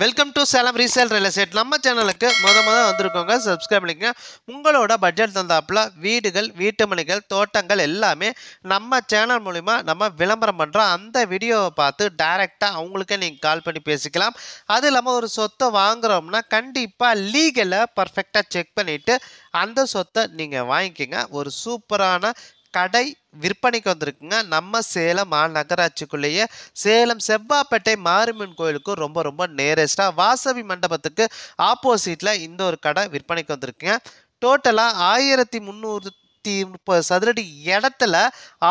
Welcome to Salem resale real estate. நம்ம சேனலுக்கு முத வந்திருக்கோங்க, சப்ஸ்கிரைப் பண்ணிக்கங்க. உங்களோட பட்ஜெட் தந்தாப்புல வீடுகள், வீட்டுமனைகள், தோட்டங்கள் எல்லாமே நம்ம சேனல் மூலிமா நம்ம விளம்பரம் பண்ணுறோம். அந்த வீடியோவை பார்த்து டைரெக்டாக அவங்களுக்கே நீங்கள் கால் பண்ணி பேசிக்கலாம். அது இல்லாமல் ஒரு சொத்தை வாங்குகிறோம்னா கண்டிப்பாக லீகலை பர்ஃபெக்டாக செக் பண்ணிவிட்டு அந்த சொத்தை நீங்கள் வாங்கிக்கோங்க. ஒரு சூப்பரான கடை விற்பனைக்கு வந்திருக்குங்க. நம்ம சேலம் மாநகராட்சிக்குள்ளேயே சேலம் செவ்வாப்பேட்டை மாரியம்மன் கோயிலுக்கு ரொம்ப நேரஸ்டாக வாசவி மண்டபத்துக்கு ஆப்போசிட்டில் இந்த ஒரு கடை விற்பனைக்கு வந்திருக்குங்க. டோட்டலாக 1330 சதுரடி இடத்துல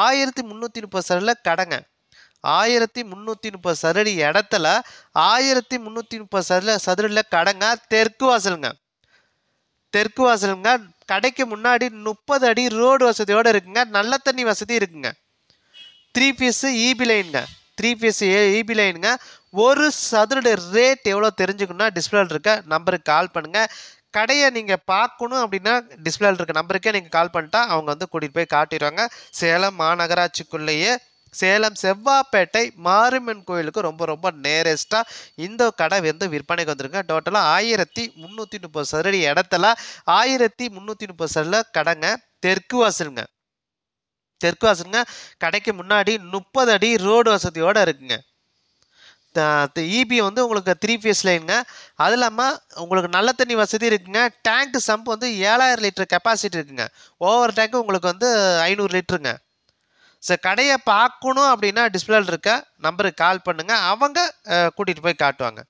1330 சதுரடியில் கடைங்க. 1330 சதுரடி இடத்துல 1330 சதுரடியில் கடைங்க. தெற்கு வாசலுங்க. கடைக்கு முன்னாடி 30 அடி ரோடு வசதியோடு இருக்குங்க. நல்ல தண்ணி வசதி இருக்குங்க. 3 பீஸ் இபி லைனுங்க. ஒரு சதுரடி ரேட் எவ்வளோ தெரிஞ்சுக்கணும்னா டிஸ்பிளேல இருக்க நம்பருக்கு கால் பண்ணுங்கள். கடையை நீங்கள் பார்க்கணும் அப்படின்னா டிஸ்பிளேல இருக்க நம்பருக்கே நீங்கள் கால் பண்ணிட்டா அவங்க வந்து கூட்டிகிட்டு போய் காட்டிடுவாங்க. சேலம் மாநகராட்சிக்குள்ளேயே சேலம் செவ்வாப்பேட்டை மாரியம்மன் கோயிலுக்கு ரொம்ப நேரஸ்டாக இந்த கடை வந்து விற்பனைக்கு வந்துருங்க. டோட்டலாக 1330 சதுரடி இடத்துல 1330 சதுரடியில் கடைங்க. தெற்கு வாசலுங்க. கடைக்கு முன்னாடி 30 அடி ரோடு வசதியோடு இருக்குங்க. இபி வந்து உங்களுக்கு 3 பீஸ் லைனுங்க. அது இல்லாமல் உங்களுக்கு நல்ல தண்ணி வசதி இருக்குங்க. டேங்க் சம்ப் வந்து 7000 லிட்டர் கெப்பாசிட்டி இருக்குங்க. ஓவர் டேங்க்கு உங்களுக்கு வந்து 500 லிட்டருங்க. கடையை பார்க்கணும் அப்படின்னா டிஸ்பிளேல இருக்க நம்பருக்கு கால் பண்ணுங்கள். அவங்க கூட்டிகிட்டு போய் காட்டுவாங்க.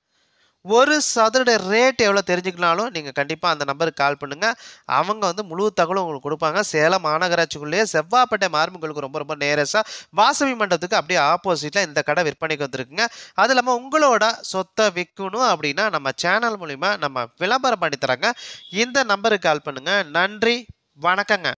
ஒரு சதுரடி ரேட் எவ்வளோ தெரிஞ்சுக்கனாலும் நீங்கள் கண்டிப்பாக அந்த நம்பருக்கு கால் பண்ணுங்கள். அவங்க வந்து முழு தகவலும் உங்களுக்கு கொடுப்பாங்க. சேலம் மாநகராட்சிக்குள்ளேயே செவ்வாப்பேட்டை மாரியம்மன் கோயிலுக்கு ரொம்ப நேரஸாக வாசவி மண்டபத்துக்கு அப்படியே ஆப்போசிட்டில் இந்த கடை விற்பனைக்கு வந்துருக்குங்க. அது இல்லாமல் உங்களோட சொத்தை விற்கணும் அப்படின்னா நம்ம சேனல் மூலிமா நம்ம விளம்பரம் பண்ணி தராங்க. இந்த நம்பருக்கு கால் பண்ணுங்கள். நன்றி, வணக்கங்க.